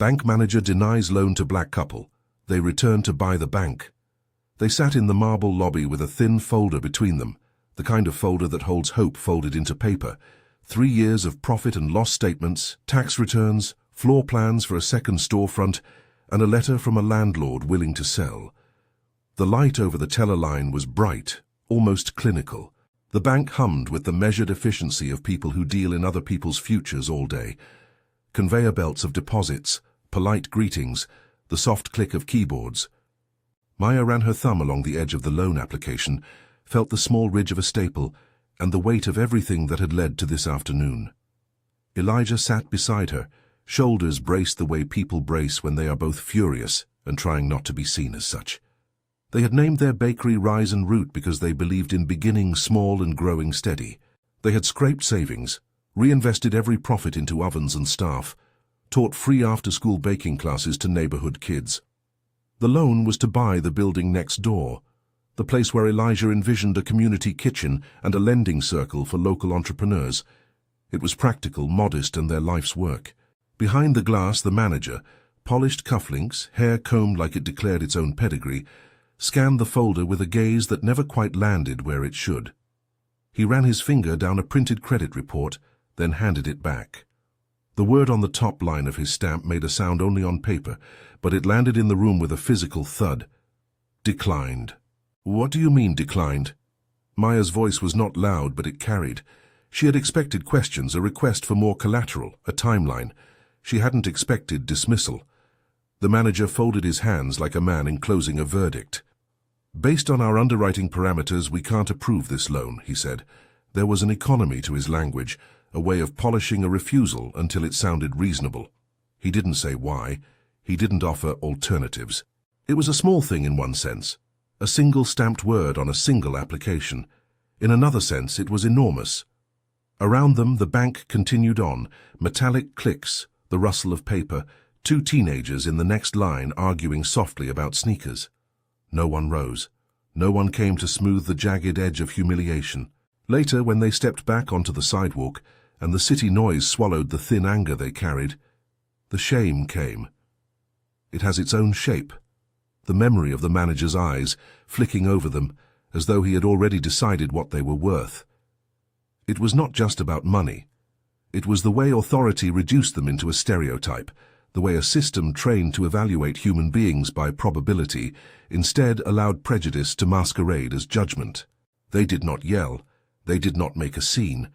Bank manager denies loan to black couple. They return to buy the bank. They sat in the marble lobby with a thin folder between them, the kind of folder that holds hope folded into paper. 3 years of profit and loss statements, tax returns, floor plans for a second storefront, and a letter from a landlord willing to sell. The light over the teller line was bright, almost clinical. The bank hummed with the measured efficiency of people who deal in other people's futures all day. Conveyor belts of deposits, polite greetings, the soft click of keyboards. Maya ran her thumb along the edge of the loan application, felt the small ridge of a staple, and the weight of everything that had led to this afternoon. Elijah sat beside her, shoulders braced the way people brace when they are both furious and trying not to be seen as such. They had named their bakery Rise and Root because they believed in beginning small and growing steady. They had scraped savings, reinvested every profit into ovens and staff, taught free after-school baking classes to neighborhood kids. The loan was to buy the building next door, the place where Elijah envisioned a community kitchen and a lending circle for local entrepreneurs. It was practical, modest, and their life's work. Behind the glass, the manager, polished cufflinks, hair combed like it declared its own pedigree, scanned the folder with a gaze that never quite landed where it should. He ran his finger down a printed credit report, then handed it back. The word on the top line of his stamp made a sound only on paper, but it landed in the room with a physical thud. Declined. What do you mean, declined? Maya's voice was not loud, but it carried. She had expected questions, a request for more collateral, a timeline. She hadn't expected dismissal. The manager folded his hands like a man enclosing a verdict. Based on our underwriting parameters, we can't approve this loan, he said. There was an economy to his language, a way of polishing a refusal until it sounded reasonable. He didn't say why. He didn't offer alternatives. It was a small thing in one sense, a single stamped word on a single application. In another sense, it was enormous. Around them, the bank continued on, metallic clicks, the rustle of paper, 2 teenagers in the next line arguing softly about sneakers. No one rose. No one came to smooth the jagged edge of humiliation. Later, when they stepped back onto the sidewalk, and the city noise swallowed the thin anger they carried, the shame came. It has its own shape. The memory of the manager's eyes, flicking over them, as though he had already decided what they were worth. It was not just about money. It was the way authority reduced them into a stereotype, the way a system trained to evaluate human beings by probability instead allowed prejudice to masquerade as judgment. They did not yell. They did not make a scene.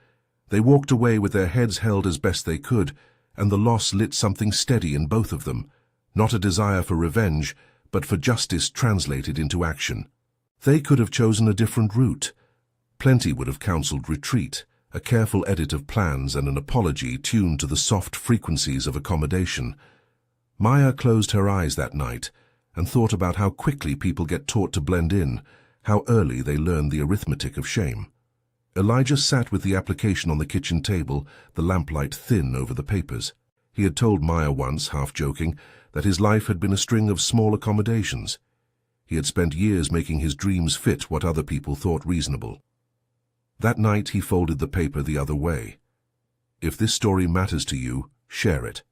They walked away with their heads held as best they could, and the loss lit something steady in both of them, not a desire for revenge, but for justice translated into action. They could have chosen a different route. Plenty would have counseled retreat, a careful edit of plans and an apology tuned to the soft frequencies of accommodation. Maya closed her eyes that night and thought about how quickly people get taught to blend in, how early they learn the arithmetic of shame. Elijah sat with the application on the kitchen table, the lamplight thin over the papers. He had told Maya once, half joking, that his life had been a string of small accommodations. He had spent years making his dreams fit what other people thought reasonable. That night he folded the paper the other way. If this story matters to you, share it.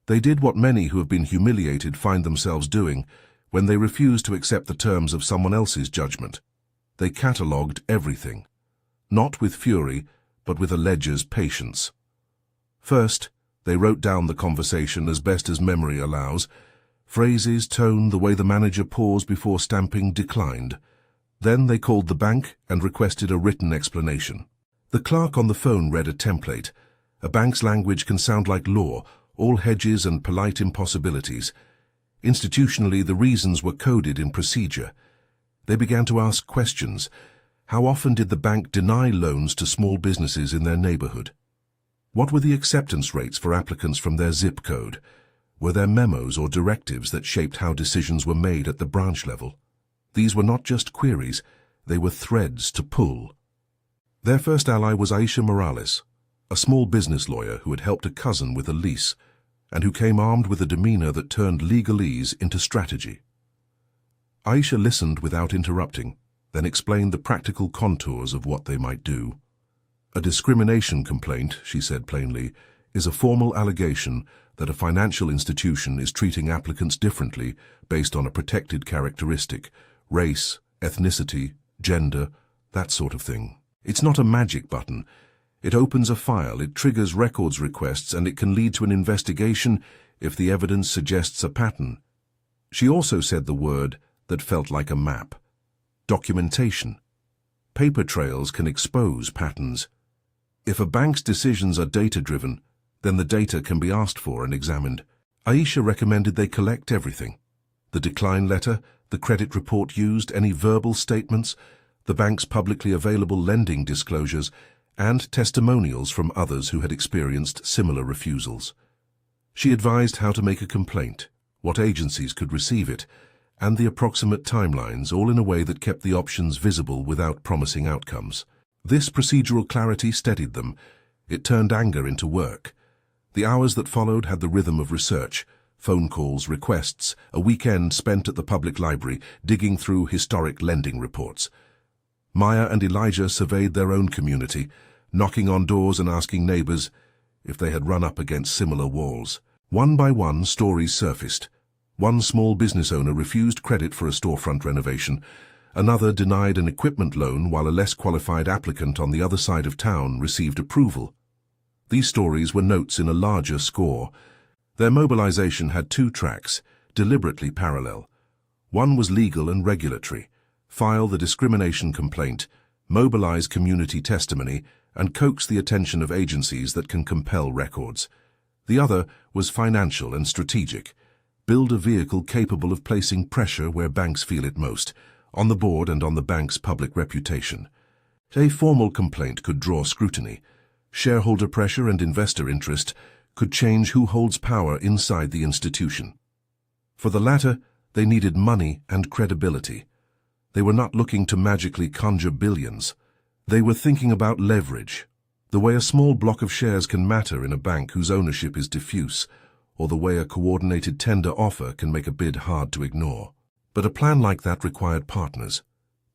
They did what many who have been humiliated find themselves doing when they refuse to accept the terms of someone else's judgment. They catalogued everything, not with fury, but with a ledger's patience. First, they wrote down the conversation as best as memory allows. Phrases, tone, the way the manager paused before stamping declined. Then they called the bank and requested a written explanation. The clerk on the phone read a template. A bank's language can sound like law, all hedges and polite impossibilities. Institutionally, the reasons were coded in procedure. They began to ask questions. How often did the bank deny loans to small businesses in their neighborhood? What were the acceptance rates for applicants from their zip code? Were there memos or directives that shaped how decisions were made at the branch level? These were not just queries, they were threads to pull. Their first ally was Aisha Morales, a small business lawyer who had helped a cousin with a lease, and who came armed with a demeanor that turned legalese into strategy. Aisha listened without interrupting, then explained the practical contours of what they might do. A discrimination complaint, she said plainly, is a formal allegation that a financial institution is treating applicants differently based on a protected characteristic, race, ethnicity, gender, that sort of thing. It's not a magic button. It opens a file, it triggers records requests, and it can lead to an investigation if the evidence suggests a pattern. She also said the word that felt like a map. Documentation. Paper trails can expose patterns. If a bank's decisions are data-driven, then the data can be asked for and examined. Aisha recommended they collect everything. The decline letter, the credit report used, any verbal statements, the bank's publicly available lending disclosures, and testimonials from others who had experienced similar refusals. She advised how to make a complaint, what agencies could receive it, and the approximate timelines, all in a way that kept the options visible without promising outcomes. This procedural clarity steadied them. It turned anger into work. The hours that followed had the rhythm of research, phone calls, requests, a weekend spent at the public library digging through historic lending reports. Maya and Elijah surveyed their own community, knocking on doors and asking neighbors if they had run up against similar walls. One by one, stories surfaced. One small business owner refused credit for a storefront renovation. Another denied an equipment loan while a less qualified applicant on the other side of town received approval. These stories were notes in a larger score. Their mobilization had two tracks, deliberately parallel. One was legal and regulatory. File the discrimination complaint, mobilize community testimony, and coax the attention of agencies that can compel records. The other was financial and strategic. Build a vehicle capable of placing pressure where banks feel it most, on the board and on the bank's public reputation. A formal complaint could draw scrutiny. Shareholder pressure and investor interest could change who holds power inside the institution. For the latter, they needed money and credibility. They were not looking to magically conjure billions. They were thinking about leverage, the way a small block of shares can matter in a bank whose ownership is diffuse, or the way a coordinated tender offer can make a bid hard to ignore. But a plan like that required partners,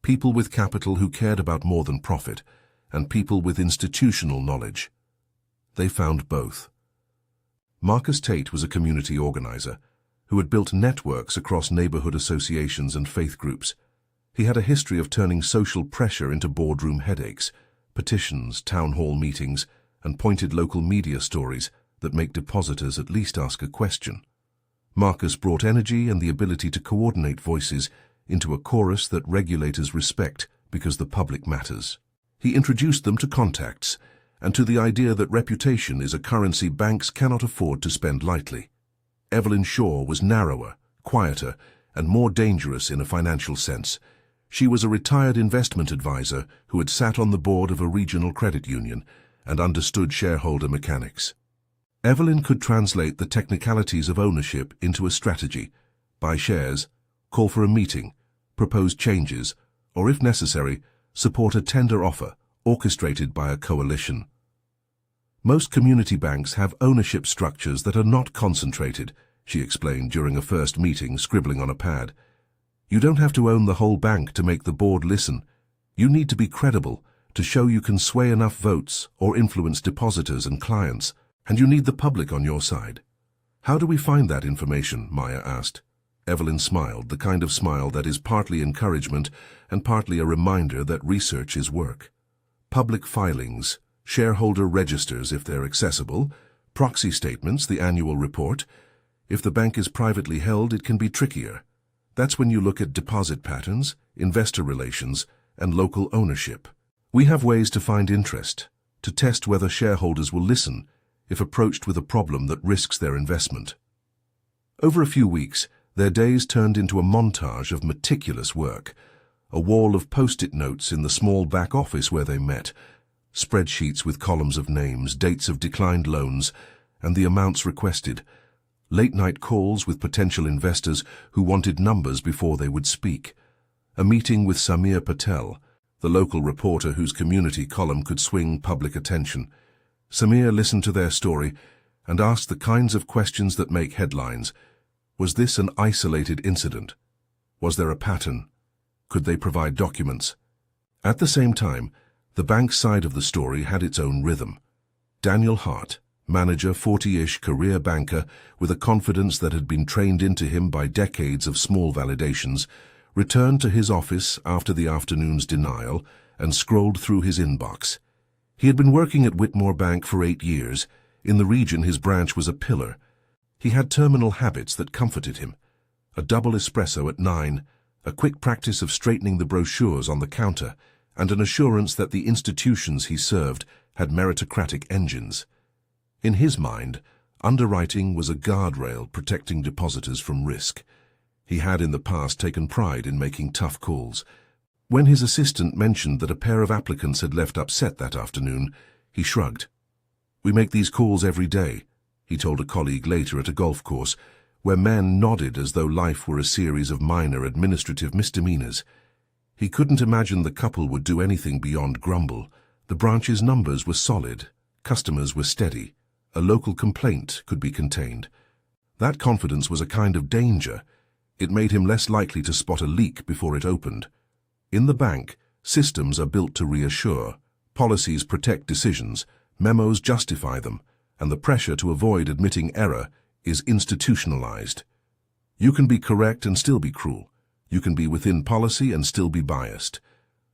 people with capital who cared about more than profit, and people with institutional knowledge. They found both. Marcus Tate was a community organizer who had built networks across neighborhood associations and faith groups. He had a history of turning social pressure into boardroom headaches, petitions, town hall meetings, and pointed local media stories that make depositors at least ask a question. Marcus brought energy and the ability to coordinate voices into a chorus that regulators respect because the public matters. He introduced them to contacts and to the idea that reputation is a currency banks cannot afford to spend lightly. Evelyn Shaw was narrower, quieter, and more dangerous in a financial sense. She was a retired investment advisor who had sat on the board of a regional credit union and understood shareholder mechanics. Evelyn could translate the technicalities of ownership into a strategy, buy shares, call for a meeting, propose changes, or if necessary, support a tender offer orchestrated by a coalition. Most community banks have ownership structures that are not concentrated, she explained during a first meeting, scribbling on a pad. You don't have to own the whole bank to make the board listen. You need to be credible, to show you can sway enough votes or influence depositors and clients, and you need the public on your side. How do we find that information? Maya asked. Evelyn smiled, the kind of smile that is partly encouragement and partly a reminder that research is work. Public filings, shareholder registers if they're accessible, proxy statements, the annual report. If the bank is privately held, it can be trickier. That's when you look at deposit patterns, investor relations, and local ownership. We have ways to find interest, to test whether shareholders will listen if approached with a problem that risks their investment. Over a few weeks, their days turned into a montage of meticulous work, a wall of post-it notes in the small back office where they met, spreadsheets with columns of names, dates of declined loans, and the amounts requested, late-night calls with potential investors who wanted numbers before they would speak, a meeting with Samir Patel, the local reporter whose community column could swing public attention. Samir listened to their story and asked the kinds of questions that make headlines. Was this an isolated incident? Was there a pattern? Could they provide documents? At the same time, the bank's side of the story had its own rhythm. Daniel Hart, manager, 40-ish, career banker, with a confidence that had been trained into him by decades of small validations, returned to his office after the afternoon's denial and scrolled through his inbox. He had been working at Whitmore Bank for 8 years. In the region, his branch was a pillar. He had terminal habits that comforted him. A double espresso at 9, a quick practice of straightening the brochures on the counter, and an assurance that the institutions he served had meritocratic engines. In his mind, underwriting was a guardrail protecting depositors from risk. He had in the past taken pride in making tough calls. When his assistant mentioned that a pair of applicants had left upset that afternoon, he shrugged. "We make these calls every day," he told a colleague later at a golf course, where men nodded as though life were a series of minor administrative misdemeanors. He couldn't imagine the couple would do anything beyond grumble. The branch's numbers were solid, customers were steady, a local complaint could be contained. That confidence was a kind of danger. It made him less likely to spot a leak before it opened. In the bank, systems are built to reassure, policies protect decisions, memos justify them, and the pressure to avoid admitting error is institutionalized. You can be correct and still be cruel. You can be within policy and still be biased.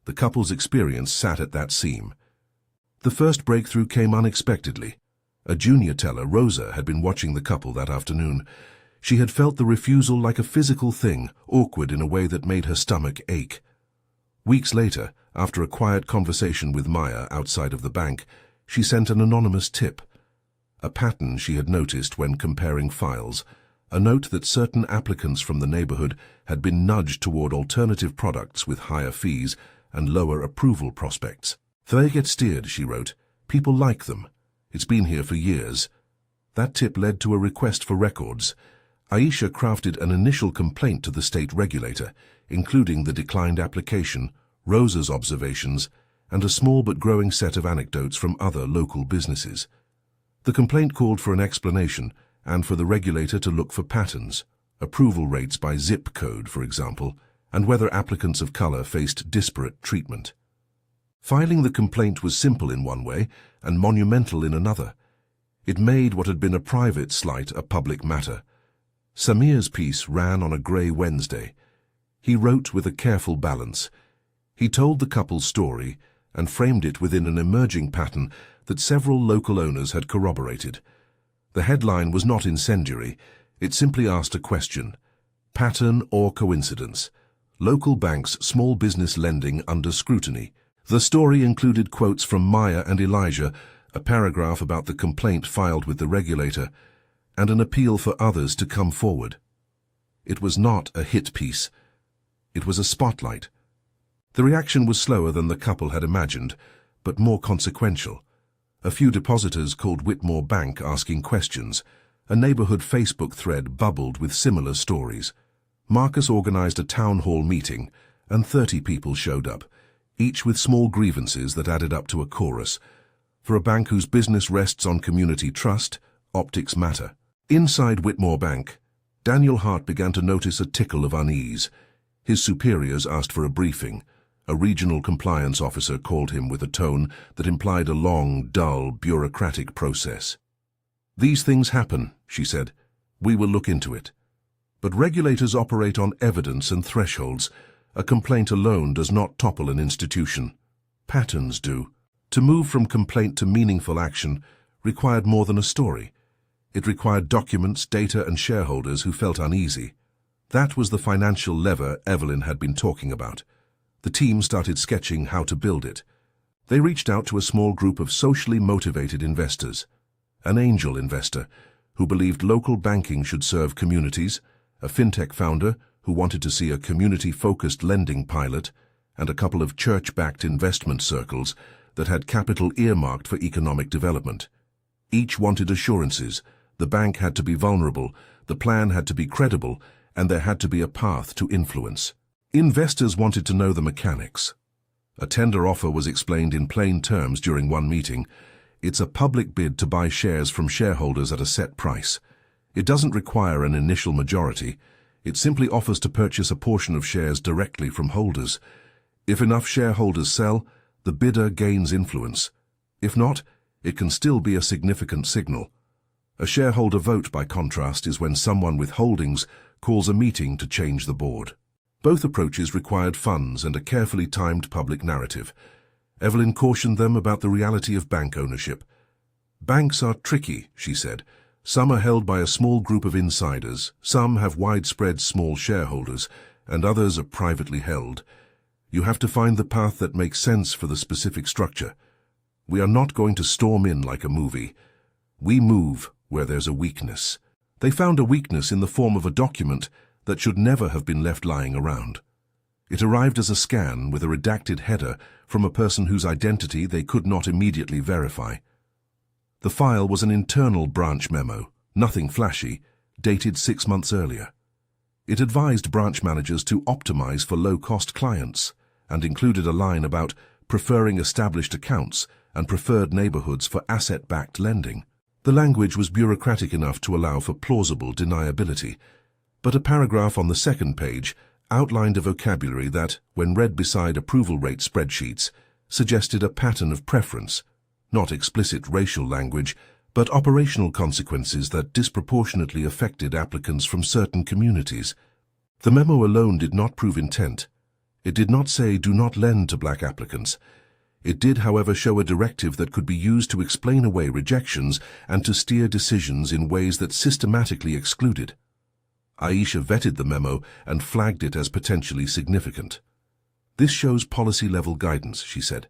The couple's experience sat at that seam. The first breakthrough came unexpectedly. A junior teller, Rosa, had been watching the couple that afternoon. She had felt the refusal like a physical thing, awkward in a way that made her stomach ache. Weeks later, after a quiet conversation with Maya outside of the bank, she sent an anonymous tip. A pattern she had noticed when comparing files, a note that certain applicants from the neighborhood had been nudged toward alternative products with higher fees and lower approval prospects. "They get steered," she wrote. "People like them. It's been here for years." That tip led to a request for records. Aisha crafted an initial complaint to the state regulator, including the declined application, Rosa's observations, and a small but growing set of anecdotes from other local businesses. The complaint called for an explanation and for the regulator to look for patterns, approval rates by zip code, for example, and whether applicants of color faced disparate treatment. Filing the complaint was simple in one way and monumental in another. It made what had been a private slight a public matter. Samir's piece ran on a grey Wednesday. He wrote with a careful balance. He told the couple's story and framed it within an emerging pattern that several local owners had corroborated. The headline was not incendiary. It simply asked a question: pattern or coincidence? Local banks' small business lending under scrutiny. The story included quotes from Maya and Elijah, a paragraph about the complaint filed with the regulator, and an appeal for others to come forward. It was not a hit piece. It was a spotlight. The reaction was slower than the couple had imagined, but more consequential. A few depositors called Whitmore Bank asking questions. A neighborhood Facebook thread bubbled with similar stories. Marcus organized a town hall meeting, and 30 people showed up, each with small grievances that added up to a chorus. For a bank whose business rests on community trust, optics matter. Inside Whitmore Bank, Daniel Hart began to notice a tickle of unease. His superiors asked for a briefing. A regional compliance officer called him with a tone that implied a long, dull, bureaucratic process. "These things happen," she said. "We will look into it." But regulators operate on evidence and thresholds. A complaint alone does not topple an institution. Patterns do. To move from complaint to meaningful action required more than a story. It required documents, data, and shareholders who felt uneasy. That was the financial lever Evelyn had been talking about. The team started sketching how to build it. They reached out to a small group of socially motivated investors. An angel investor who believed local banking should serve communities, a fintech founder who wanted to see a community-focused lending pilot, and a couple of church-backed investment circles that had capital earmarked for economic development. Each wanted assurances. The bank had to be vulnerable, the plan had to be credible, and there had to be a path to influence. Investors wanted to know the mechanics. A tender offer was explained in plain terms during one meeting. It's a public bid to buy shares from shareholders at a set price. It doesn't require an initial majority. It simply offers to purchase a portion of shares directly from holders. If enough shareholders sell, the bidder gains influence. If not, it can still be a significant signal. A shareholder vote, by contrast, is when someone with holdings calls a meeting to change the board. Both approaches required funds and a carefully timed public narrative. Evelyn cautioned them about the reality of bank ownership. "Banks are tricky," she said. "Some are held by a small group of insiders, some have widespread small shareholders, and others are privately held. You have to find the path that makes sense for the specific structure. We are not going to storm in like a movie. We move where there's a weakness." They found a weakness in the form of a document that should never have been left lying around. It arrived as a scan with a redacted header from a person whose identity they could not immediately verify. The file was an internal branch memo, nothing flashy, dated 6 months earlier. It advised branch managers to optimize for low-cost clients and included a line about preferring established accounts and preferred neighborhoods for asset-backed lending. The language was bureaucratic enough to allow for plausible deniability, but a paragraph on the second page outlined a vocabulary that, when read beside approval rate spreadsheets, suggested a pattern of preference, not explicit racial language, but operational consequences that disproportionately affected applicants from certain communities. The memo alone did not prove intent. It did not say, "Do not lend to black applicants." It did, however, show a directive that could be used to explain away rejections and to steer decisions in ways that systematically excluded. Aisha vetted the memo and flagged it as potentially significant. "This shows policy-level guidance," she said.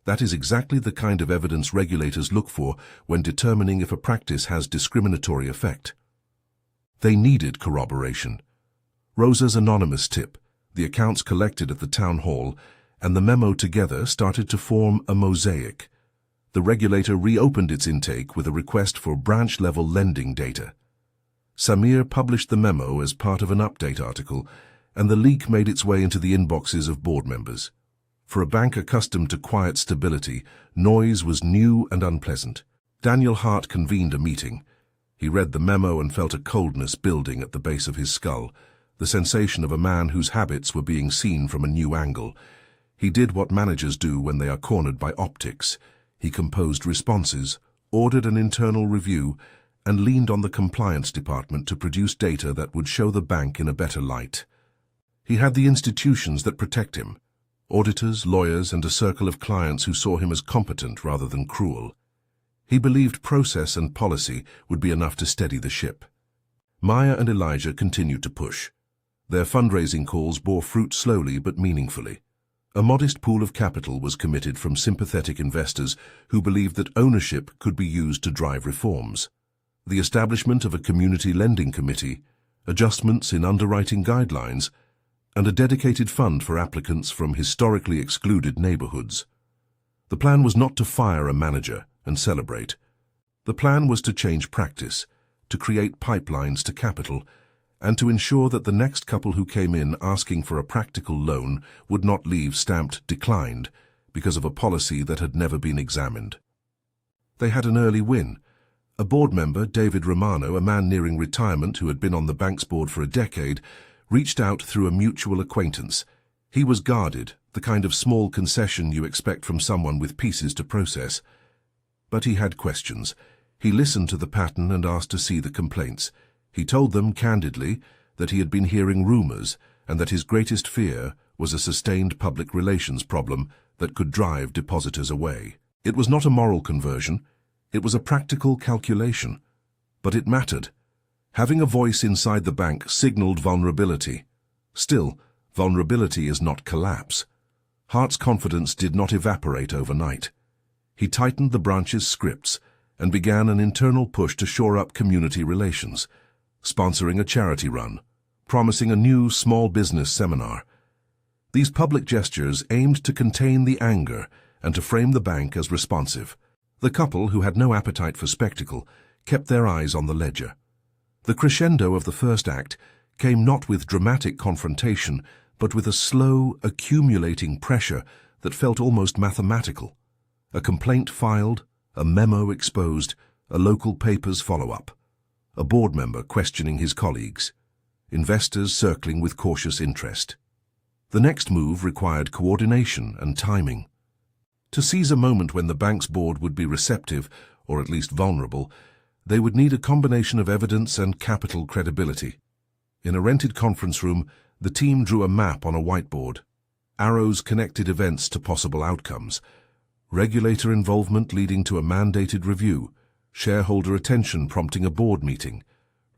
"That is exactly the kind of evidence regulators look for when determining if a practice has discriminatory effect." They needed corroboration. Rosa's anonymous tip, the accounts collected at the town hall, and the memo together started to form a mosaic. The regulator reopened its intake with a request for branch-level lending data. Samir published the memo as part of an update article, and the leak made its way into the inboxes of board members. For a bank accustomed to quiet stability, noise was new and unpleasant. Daniel Hart convened a meeting. He read the memo and felt a coldness building at the base of his skull, the sensation of a man whose habits were being seen from a new angle. He did what managers do when they are cornered by optics. He composed responses, ordered an internal review, and leaned on the compliance department to produce data that would show the bank in a better light. He had the institutions that protect him, auditors, lawyers, and a circle of clients who saw him as competent rather than cruel. He believed process and policy would be enough to steady the ship. Maya and Elijah continued to push. Their fundraising calls bore fruit slowly but meaningfully. A modest pool of capital was committed from sympathetic investors who believed that ownership could be used to drive reforms. The establishment of a community lending committee, adjustments in underwriting guidelines, and a dedicated fund for applicants from historically excluded neighborhoods. The plan was not to fire a manager and celebrate. The plan was to change practice, to create pipelines to capital, and to ensure that the next couple who came in asking for a practical loan would not leave stamped "declined" because of a policy that had never been examined. They had an early win. A board member, David Romano, a man nearing retirement who had been on the bank's board for a decade, reached out through a mutual acquaintance. He was guarded, the kind of small concession you expect from someone with pieces to process. But he had questions. He listened to the pattern and asked to see the complaints. He told them candidly that he had been hearing rumors and that his greatest fear was a sustained public relations problem that could drive depositors away. It was not a moral conversion. It was a practical calculation. But it mattered. Having a voice inside the bank signaled vulnerability. Still, vulnerability is not collapse. Hart's confidence did not evaporate overnight. He tightened the branch's scripts and began an internal push to shore up community relations, sponsoring a charity run, promising a new small business seminar. These public gestures aimed to contain the anger and to frame the bank as responsive. The couple, who had no appetite for spectacle, kept their eyes on the ledger. The crescendo of the first act came not with dramatic confrontation, but with a slow, accumulating pressure that felt almost mathematical. A complaint filed, a memo exposed, a local paper's follow-up. A board member questioning his colleagues, investors circling with cautious interest. The next move required coordination and timing. To seize a moment when the bank's board would be receptive, or at least vulnerable, they would need a combination of evidence and capital credibility. In a rented conference room, the team drew a map on a whiteboard. Arrows connected events to possible outcomes. Regulator involvement leading to a mandated review. Shareholder attention prompting a board meeting.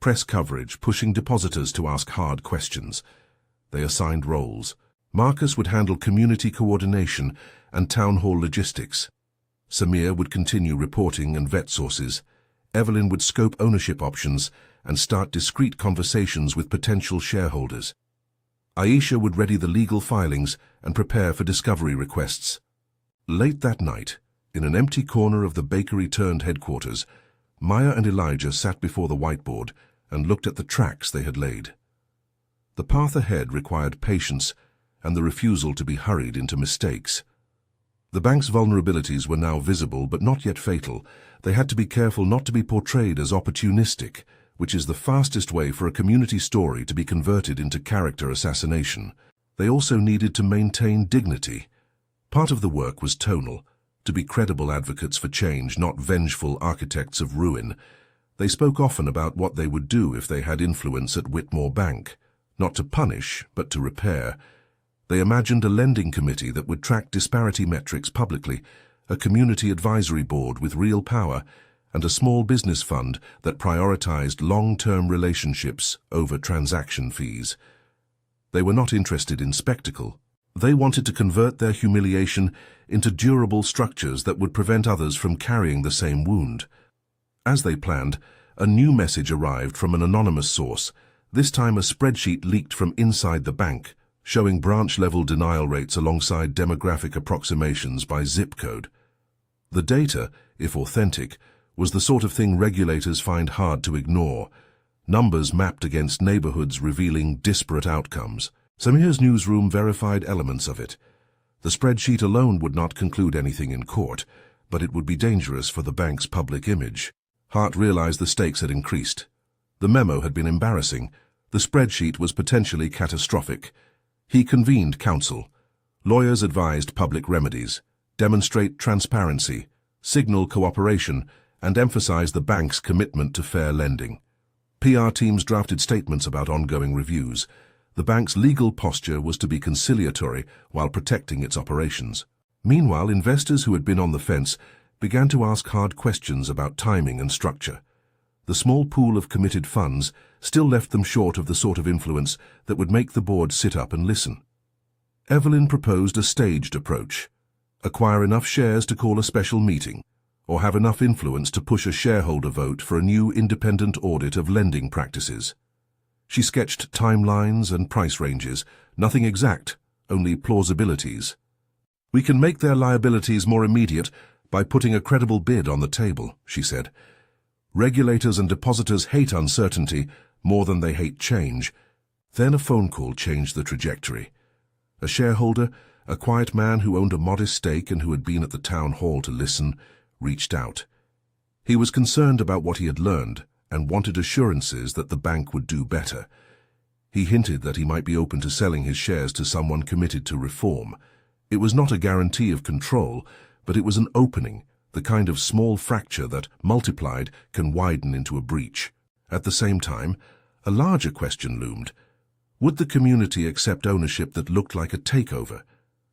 Press coverage pushing depositors to ask hard questions. They assigned roles. Marcus would handle community coordination and town hall logistics. Samir would continue reporting and vet sources. Evelyn would scope ownership options and start discreet conversations with potential shareholders. Aisha would ready the legal filings and prepare for discovery requests. Late that night, in an empty corner of the bakery-turned headquarters, Maya and Elijah sat before the whiteboard and looked at the tracks they had laid. The path ahead required patience and the refusal to be hurried into mistakes. The bank's vulnerabilities were now visible but not yet fatal. They had to be careful not to be portrayed as opportunistic, which is the fastest way for a community story to be converted into character assassination. They also needed to maintain dignity. Part of the work was tonal, to be credible advocates for change, not vengeful architects of ruin. They spoke often about what they would do if they had influence at Whitmore Bank, not to punish, but to repair. They imagined a lending committee that would track disparity metrics publicly, a community advisory board with real power, and a small business fund that prioritized long-term relationships over transaction fees. They were not interested in spectacle. They wanted to convert their humiliation into durable structures that would prevent others from carrying the same wound. As they planned, a new message arrived from an anonymous source. This time a spreadsheet leaked from inside the bank, showing branch-level denial rates alongside demographic approximations by zip code. The data, if authentic, was the sort of thing regulators find hard to ignore. Numbers mapped against neighborhoods revealing disparate outcomes. Samir's newsroom verified elements of it. The spreadsheet alone would not conclude anything in court, but it would be dangerous for the bank's public image. Hart realized the stakes had increased. The memo had been embarrassing. The spreadsheet was potentially catastrophic. He convened counsel. Lawyers advised public remedies, demonstrate transparency, signal cooperation, and emphasize the bank's commitment to fair lending. PR teams drafted statements about ongoing reviews. The bank's legal posture was to be conciliatory while protecting its operations. Meanwhile, investors who had been on the fence began to ask hard questions about timing and structure. The small pool of committed funds still left them short of the sort of influence that would make the board sit up and listen. Evelyn proposed a staged approach. Acquire enough shares to call a special meeting, or have enough influence to push a shareholder vote for a new independent audit of lending practices. She sketched timelines and price ranges, nothing exact, only plausibilities. We can make their liabilities more immediate by putting a credible bid on the table, she said. Regulators and depositors hate uncertainty more than they hate change. Then a phone call changed the trajectory. A shareholder, a quiet man who owned a modest stake and who had been at the town hall to listen, reached out. He was concerned about what he had learned and wanted assurances that the bank would do better. He hinted that he might be open to selling his shares to someone committed to reform. It was not a guarantee of control, but it was an opening, the kind of small fracture that, multiplied, can widen into a breach. At the same time, a larger question loomed. Would the community accept ownership that looked like a takeover?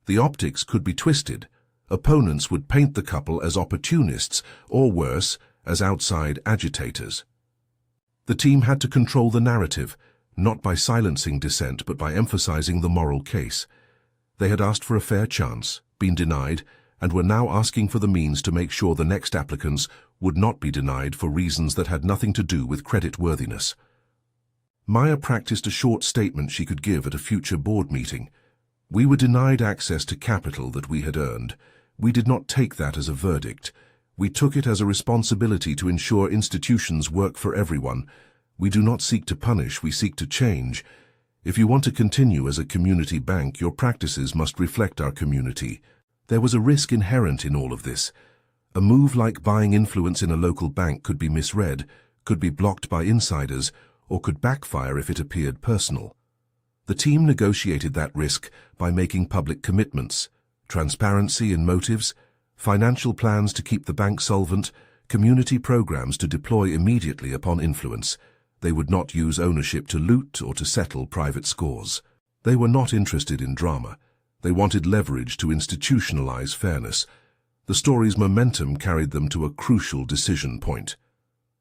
The optics could be twisted. Opponents would paint the couple as opportunists, or worse, as outside agitators. The team had to control the narrative, not by silencing dissent but by emphasizing the moral case. They had asked for a fair chance, been denied, and were now asking for the means to make sure the next applicants would not be denied for reasons that had nothing to do with creditworthiness. Maya practiced a short statement she could give at a future board meeting. We were denied access to capital that we had earned. We did not take that as a verdict. We took it as a responsibility to ensure institutions work for everyone. We do not seek to punish, we seek to change. If you want to continue as a community bank, your practices must reflect our community. There was a risk inherent in all of this. A move like buying influence in a local bank could be misread, could be blocked by insiders, or could backfire if it appeared personal. The team negotiated that risk by making public commitments, transparency in motives, Financial plans to keep the bank solvent, community programs to deploy immediately upon influence. They would not use ownership to loot or to settle private scores. They were not interested in drama. They wanted leverage to institutionalize fairness. The story's momentum carried them to a crucial decision point.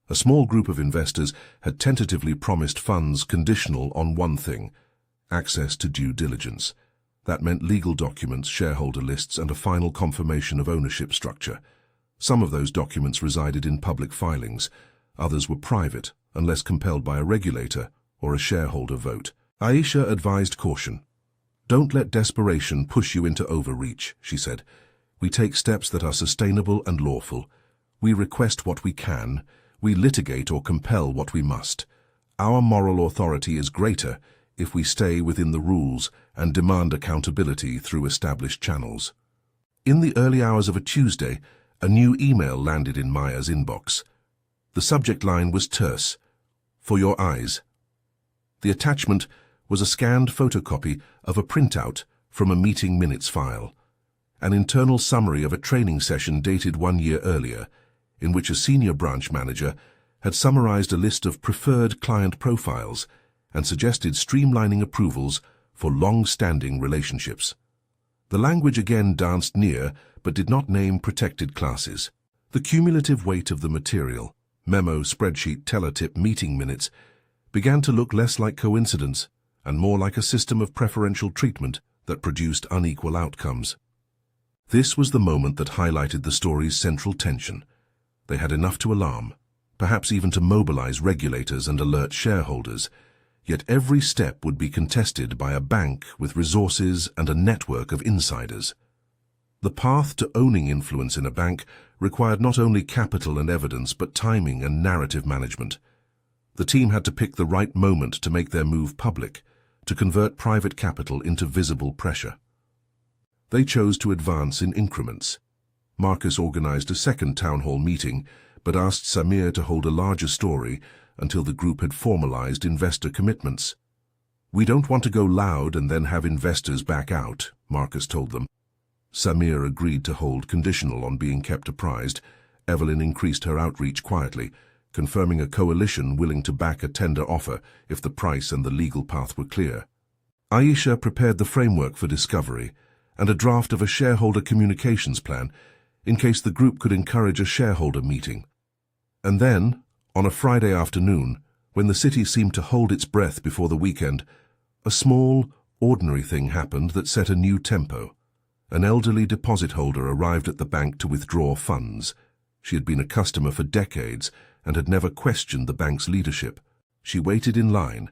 A small group of investors had tentatively promised funds conditional on one thing: access to due diligence. That meant legal documents, shareholder lists, and a final confirmation of ownership structure. Some of those documents resided in public filings. Others were private, unless compelled by a regulator or a shareholder vote. Aisha advised caution. "Don't let desperation push you into overreach," she said. "We take steps that are sustainable and lawful. We request what we can. We litigate or compel what we must. Our moral authority is greater if we stay within the rules and demand accountability through established channels." In the early hours of a Tuesday, a new email landed in Maya's inbox. The subject line was terse: "For your eyes." The attachment was a scanned photocopy of a printout from a meeting minutes file, an internal summary of a training session dated 1 year earlier, in which a senior branch manager had summarized a list of preferred client profiles and suggested streamlining approvals for long-standing relationships. The language again danced near, but did not name protected classes. The cumulative weight of the material, memo, spreadsheet, teletip, meeting minutes, began to look less like coincidence and more like a system of preferential treatment that produced unequal outcomes. This was the moment that highlighted the story's central tension. They had enough to alarm, perhaps even to mobilize regulators and alert shareholders, yet every step would be contested by a bank with resources and a network of insiders. The path to owning influence in a bank required not only capital and evidence, but timing and narrative management. The team had to pick the right moment to make their move public, to convert private capital into visible pressure. They chose to advance in increments. Marcus organized a second town hall meeting, but asked Samir to hold a larger story until the group had formalized investor commitments. "We don't want to go loud and then have investors back out," Marcus told them. Samir agreed to hold conditional on being kept apprised. Evelyn increased her outreach quietly, confirming a coalition willing to back a tender offer if the price and the legal path were clear. Aisha prepared the framework for discovery and a draft of a shareholder communications plan in case the group could encourage a shareholder meeting. And then, on a Friday afternoon, when the city seemed to hold its breath before the weekend, a small, ordinary thing happened that set a new tempo. An elderly deposit holder arrived at the bank to withdraw funds. She had been a customer for decades and had never questioned the bank's leadership. She waited in line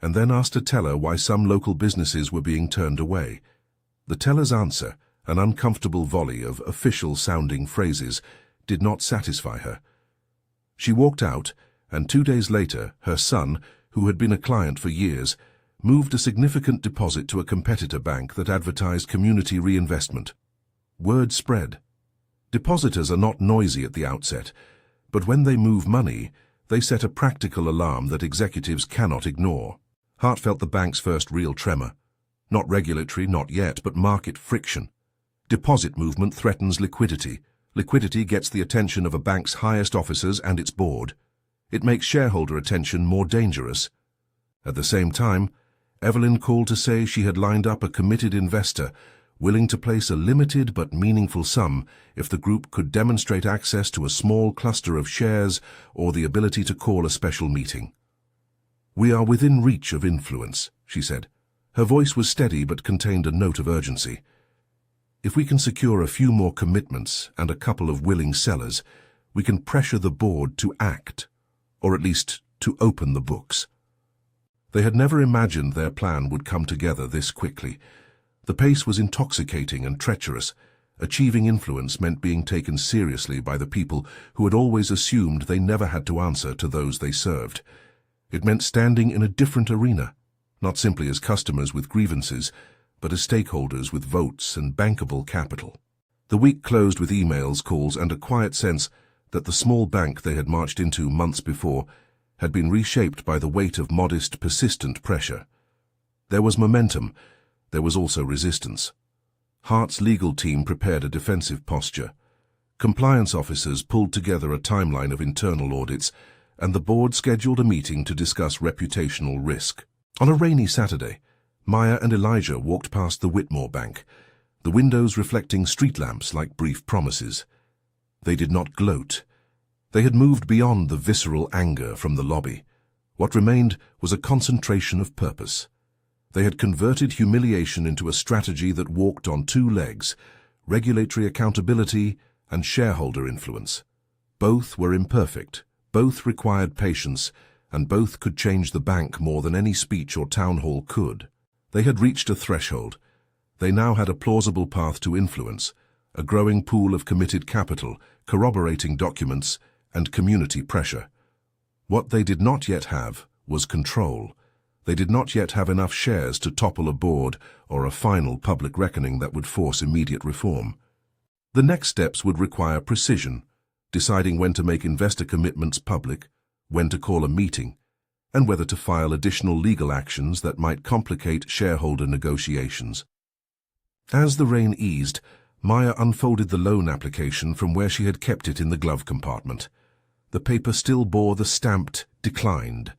and then asked a teller why some local businesses were being turned away. The teller's answer, an uncomfortable volley of official-sounding phrases, did not satisfy her. She walked out, and 2 days later, her son, who had been a client for years, moved a significant deposit to a competitor bank that advertised community reinvestment. Word spread. Depositors are not noisy at the outset, but when they move money, they set a practical alarm that executives cannot ignore. Hart felt the bank's first real tremor. Not regulatory, not yet, but market friction. Deposit movement threatens liquidity. Liquidity gets the attention of a bank's highest officers and its board. It makes shareholder attention more dangerous. At the same time, Evelyn called to say she had lined up a committed investor willing to place a limited but meaningful sum if the group could demonstrate access to a small cluster of shares or the ability to call a special meeting. "We are within reach of influence," she said. Her voice was steady but contained a note of urgency. "If we can secure a few more commitments and a couple of willing sellers, we can pressure the board to act, or at least to open the books." They had never imagined their plan would come together this quickly. The pace was intoxicating and treacherous. Achieving influence meant being taken seriously by the people who had always assumed they never had to answer to those they served. It meant standing in a different arena, not simply as customers with grievances, but as stakeholders with votes and bankable capital. The week closed with emails, calls, and a quiet sense that the small bank they had marched into months before had been reshaped by the weight of modest, persistent pressure. There was momentum. There was also resistance. Hart's legal team prepared a defensive posture. Compliance officers pulled together a timeline of internal audits, and the board scheduled a meeting to discuss reputational risk. On a rainy Saturday, Maya and Elijah walked past the Whitmore Bank, the windows reflecting street lamps like brief promises. They did not gloat. They had moved beyond the visceral anger from the lobby. What remained was a concentration of purpose. They had converted humiliation into a strategy that walked on two legs: regulatory accountability and shareholder influence. Both were imperfect, both required patience, and both could change the bank more than any speech or town hall could. They had reached a threshold. They now had a plausible path to influence, a growing pool of committed capital, corroborating documents, and community pressure. What they did not yet have was control. They did not yet have enough shares to topple a board or a final public reckoning that would force immediate reform. The next steps would require precision, deciding when to make investor commitments public, when to call a meeting, and whether to file additional legal actions that might complicate shareholder negotiations. As the rain eased, Maya unfolded the loan application from where she had kept it in the glove compartment. The paper still bore the stamped "Declined."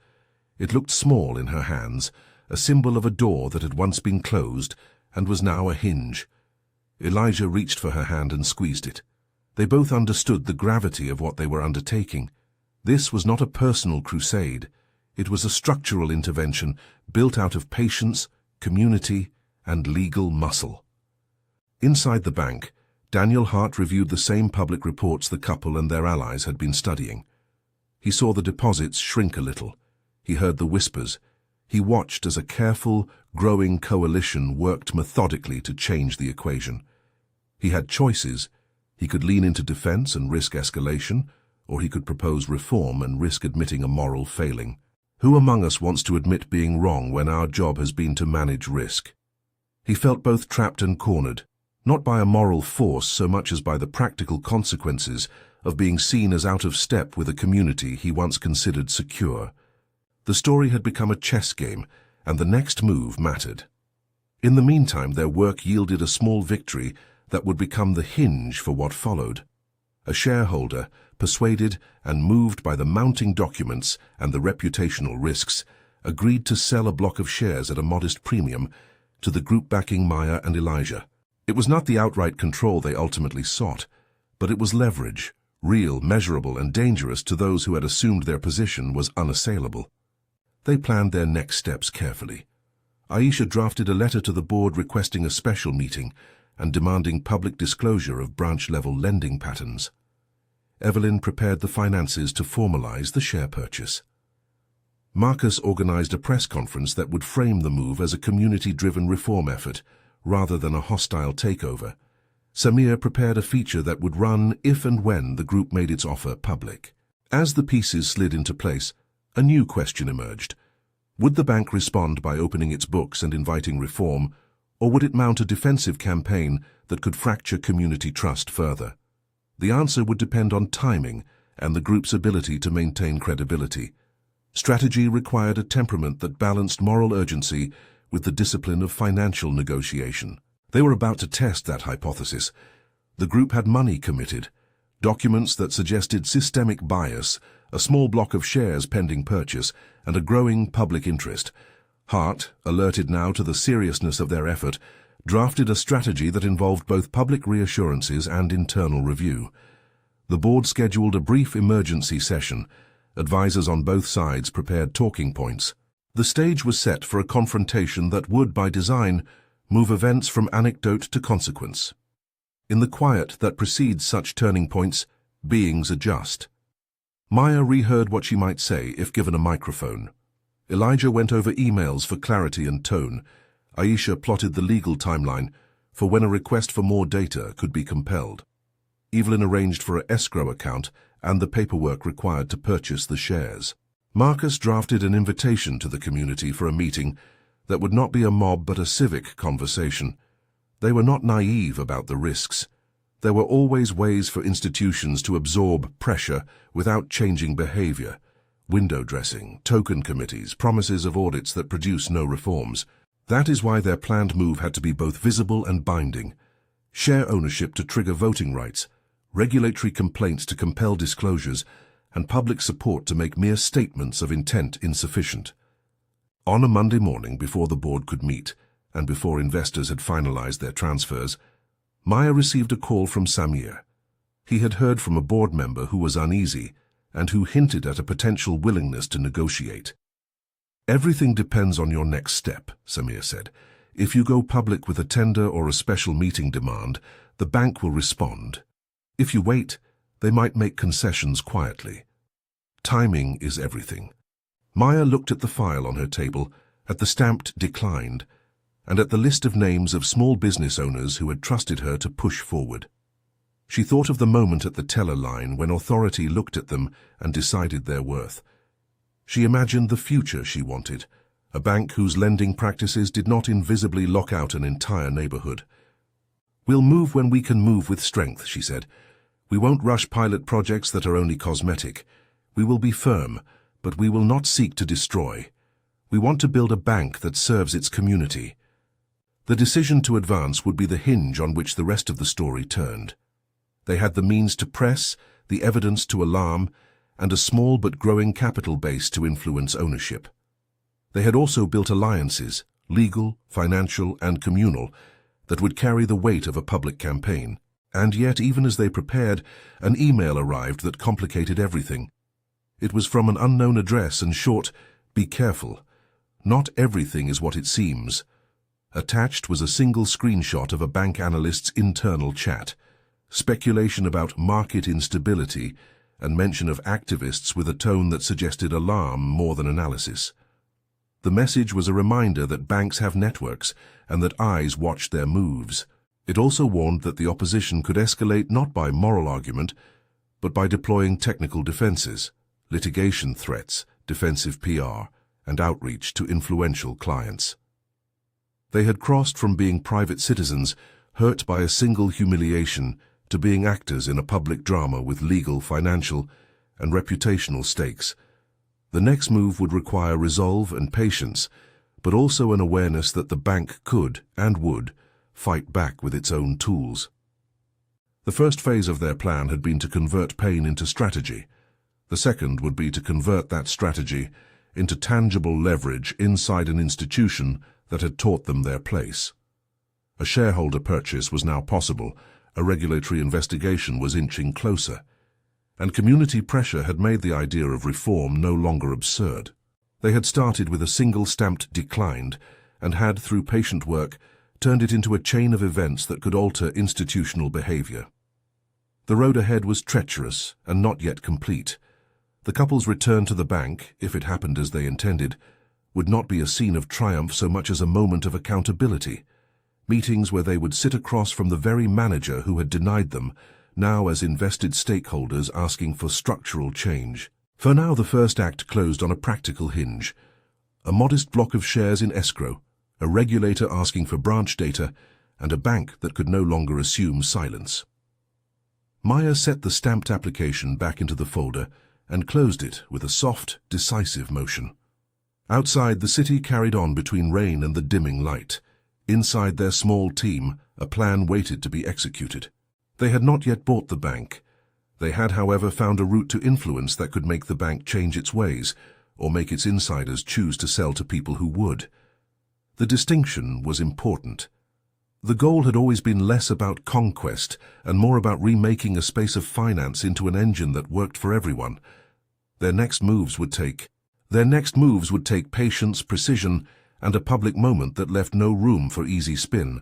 It looked small in her hands, a symbol of a door that had once been closed and was now a hinge. Elijah reached for her hand and squeezed it. They both understood the gravity of what they were undertaking. This was not a personal crusade. It was a structural intervention built out of patience, community, and legal muscle. Inside the bank, Daniel Hart reviewed the same public reports the couple and their allies had been studying. He saw the deposits shrink a little. He heard the whispers. He watched as a careful, growing coalition worked methodically to change the equation. He had choices. He could lean into defense and risk escalation, or he could propose reform and risk admitting a moral failing. Who among us wants to admit being wrong when our job has been to manage risk? He felt both trapped and cornered, not by a moral force so much as by the practical consequences of being seen as out of step with a community he once considered secure. The story had become a chess game, and the next move mattered. In the meantime, their work yielded a small victory that would become the hinge for what followed. A shareholder, persuaded and moved by the mounting documents and the reputational risks, agreed to sell a block of shares at a modest premium to the group backing Maya and Elijah. It was not the outright control they ultimately sought, but it was leverage, real, measurable, and dangerous to those who had assumed their position was unassailable. They planned their next steps carefully. Aisha drafted a letter to the board requesting a special meeting and demanding public disclosure of branch-level lending patterns. Evelyn prepared the finances to formalize the share purchase. Marcus organized a press conference that would frame the move as a community-driven reform effort rather than a hostile takeover. Samir prepared a feature that would run if and when the group made its offer public. As the pieces slid into place, a new question emerged. Would the bank respond by opening its books and inviting reform, or would it mount a defensive campaign that could fracture community trust further? The answer would depend on timing and the group's ability to maintain credibility. Strategy required a temperament that balanced moral urgency with the discipline of financial negotiation. They were about to test that hypothesis. The group had money committed, documents that suggested systemic bias, a small block of shares pending purchase, and a growing public interest. Hart, alerted now to the seriousness of their effort, drafted a strategy that involved both public reassurances and internal review. The board scheduled a brief emergency session. Advisors on both sides prepared talking points. The stage was set for a confrontation that would, by design, move events from anecdote to consequence. In the quiet that precedes such turning points, beings adjust. Maya reheard what she might say if given a microphone. Elijah went over emails for clarity and tone. Aisha plotted the legal timeline for when a request for more data could be compelled. Evelyn arranged for an escrow account and the paperwork required to purchase the shares. Marcus drafted an invitation to the community for a meeting that would not be a mob but a civic conversation. They were not naive about the risks. There were always ways for institutions to absorb pressure without changing behavior. Window dressing, token committees, promises of audits that produce no reforms. That is why their planned move had to be both visible and binding. Share ownership to trigger voting rights, regulatory complaints to compel disclosures, and public support to make mere statements of intent insufficient. On a Monday morning, before the board could meet, and before investors had finalized their transfers, Maya received a call from Samir. He had heard from a board member who was uneasy and who hinted at a potential willingness to negotiate. "Everything depends on your next step," Samir said. "If you go public with a tender or a special meeting demand, the bank will respond. If you wait, they might make concessions quietly. Timing is everything." Maya looked at the file on her table, at the stamped declined, and at the list of names of small business owners who had trusted her to push forward. She thought of the moment at the teller line when authority looked at them and decided their worth. She imagined the future she wanted, a bank whose lending practices did not invisibly lock out an entire neighborhood. "We'll move when we can move with strength," she said. "We won't rush pilot projects that are only cosmetic. We will be firm, but we will not seek to destroy. We want to build a bank that serves its community." The decision to advance would be the hinge on which the rest of the story turned. They had the means to press, the evidence to alarm, and a small but growing capital base to influence ownership. They had also built alliances, legal, financial, and communal, that would carry the weight of a public campaign. And yet, even as they prepared, an email arrived that complicated everything. It was from an unknown address and short, "Be careful. Not everything is what it seems." Attached was a single screenshot of a bank analyst's internal chat, speculation about market instability, and mention of activists with a tone that suggested alarm more than analysis. The message was a reminder that banks have networks and that eyes watch their moves. It also warned that the opposition could escalate not by moral argument, but by deploying technical defenses, litigation threats, defensive PR, and outreach to influential clients. They had crossed from being private citizens, hurt by a single humiliation, to being actors in a public drama with legal, financial, and reputational stakes. The next move would require resolve and patience, but also an awareness that the bank could, and would, fight back with its own tools. The first phase of their plan had been to convert pain into strategy. The second would be to convert that strategy into tangible leverage inside an institution that had taught them their place. A shareholder purchase was now possible, a regulatory investigation was inching closer, and community pressure had made the idea of reform no longer absurd. They had started with a single stamped declined, and had, through patient work, turned it into a chain of events that could alter institutional behavior. The road ahead was treacherous and not yet complete. The couple's return to the bank, if it happened as they intended, would not be a scene of triumph so much as a moment of accountability. Meetings where they would sit across from the very manager who had denied them, now as invested stakeholders asking for structural change. For now, the first act closed on a practical hinge. A modest block of shares in escrow, a regulator asking for branch data, and a bank that could no longer assume silence. Maya set the stamped application back into the folder and closed it with a soft, decisive motion. Outside, the city carried on between rain and the dimming light. Inside their small team, a plan waited to be executed. They had not yet bought the bank. They had, however, found a route to influence that could make the bank change its ways, or make its insiders choose to sell to people who would. The distinction was important. The goal had always been less about conquest and more about remaking a space of finance into an engine that worked for everyone. Their next moves would take patience, precision, and a public moment that left no room for easy spin.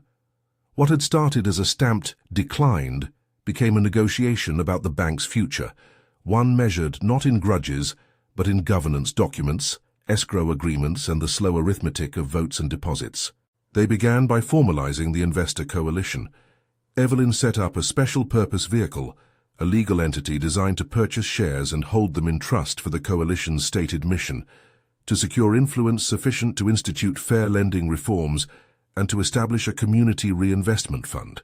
What had started as a stamped declined became a negotiation about the bank's future, one measured not in grudges, but in governance documents, escrow agreements, and the slow arithmetic of votes and deposits. They began by formalizing the investor coalition. Evelyn set up a special-purpose vehicle, a legal entity designed to purchase shares and hold them in trust for the coalition's stated mission, to secure influence sufficient to institute fair lending reforms and to establish a community reinvestment fund.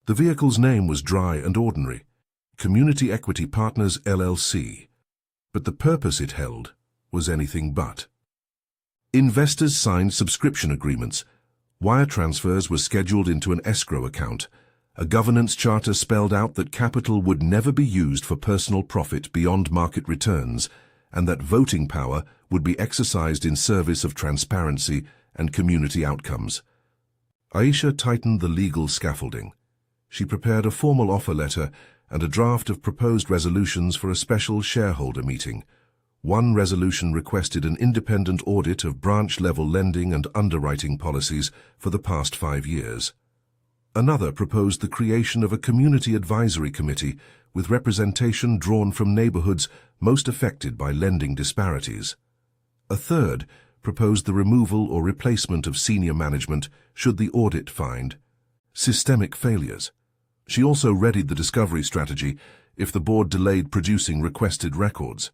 The vehicle's name was dry and ordinary, Community Equity Partners LLC, but the purpose it held was anything but. Investors signed subscription agreements. Wire transfers were scheduled into an escrow account. A governance charter spelled out that capital would never be used for personal profit beyond market returns, and that voting power would be exercised in service of transparency and community outcomes. Aisha tightened the legal scaffolding. She prepared a formal offer letter and a draft of proposed resolutions for a special shareholder meeting. One resolution requested an independent audit of branch-level lending and underwriting policies for the past 5 years. Another proposed the creation of a community advisory committee with representation drawn from neighborhoods most affected by lending disparities. A third proposed the removal or replacement of senior management should the audit find systemic failures. She also readied the discovery strategy if the board delayed producing requested records.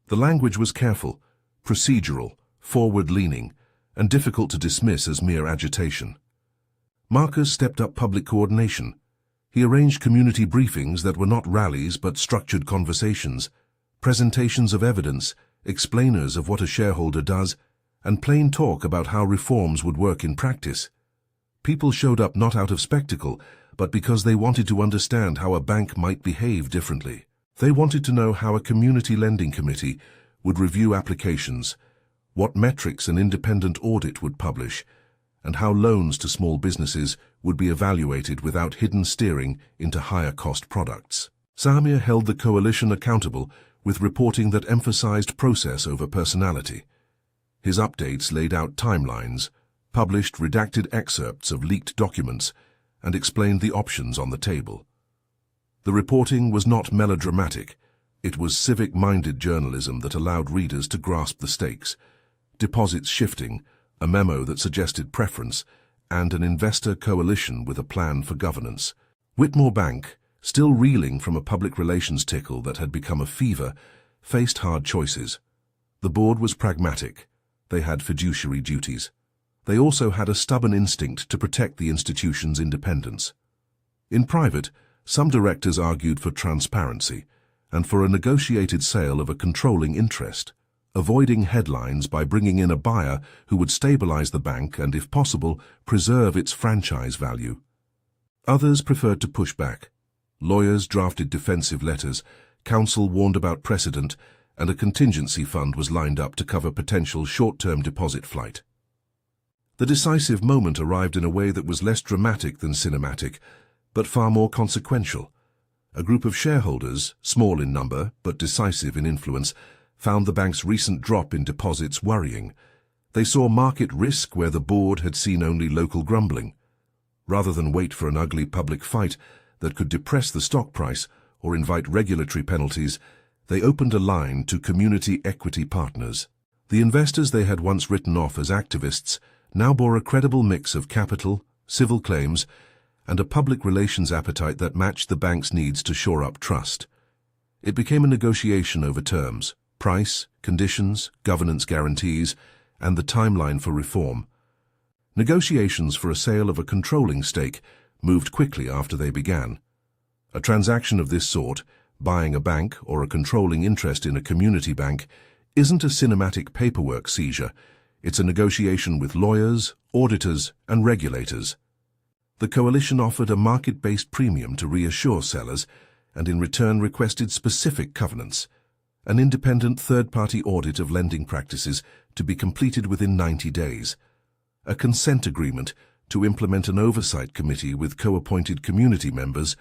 The language was careful, procedural, forward-leaning, and difficult to dismiss as mere agitation. Marcus stepped up public coordination. He arranged community briefings that were not rallies but structured conversations, presentations of evidence, explainers of what a shareholder does, and plain talk about how reforms would work in practice. People showed up not out of spectacle, but because they wanted to understand how a bank might behave differently. They wanted to know how a community lending committee would review applications, what metrics an independent audit would publish, and how loans to small businesses would be evaluated without hidden steering into higher-cost products. Samir held the coalition accountable with reporting that emphasized process over personality. His updates laid out timelines, published redacted excerpts of leaked documents, and explained the options on the table. The reporting was not melodramatic. It was civic-minded journalism that allowed readers to grasp the stakes. Deposits shifting, a memo that suggested preference, and an investor coalition with a plan for governance. Whitmore Bank, still reeling from a public relations tickle that had become a fever, faced hard choices. The board was pragmatic. They had fiduciary duties. They also had a stubborn instinct to protect the institution's independence. In private, some directors argued for transparency and for a negotiated sale of a controlling interest, avoiding headlines by bringing in a buyer who would stabilize the bank and, if possible, preserve its franchise value. Others preferred to push back. Lawyers drafted defensive letters, counsel warned about precedent, and a contingency fund was lined up to cover potential short-term deposit flight. The decisive moment arrived in a way that was less dramatic than cinematic, but far more consequential. A group of shareholders, small in number but decisive in influence, found the bank's recent drop in deposits worrying. They saw market risk where the board had seen only local grumbling. Rather than wait for an ugly public fight that could depress the stock price or invite regulatory penalties, they opened a line to community equity partners. The investors they had once written off as activists now bore a credible mix of capital, civil claims, and a public relations appetite that matched the bank's needs to shore up trust. It became a negotiation over terms, price, conditions, governance guarantees, and the timeline for reform. Negotiations for a sale of a controlling stake moved quickly after they began. A transaction of this sort, buying a bank or a controlling interest in a community bank, isn't a cinematic paperwork seizure. It's a negotiation with lawyers, auditors, and regulators. The coalition offered a market-based premium to reassure sellers and in return requested specific covenants, an independent third-party audit of lending practices to be completed within 90 days, a consent agreement to implement an oversight committee with co-appointed community members,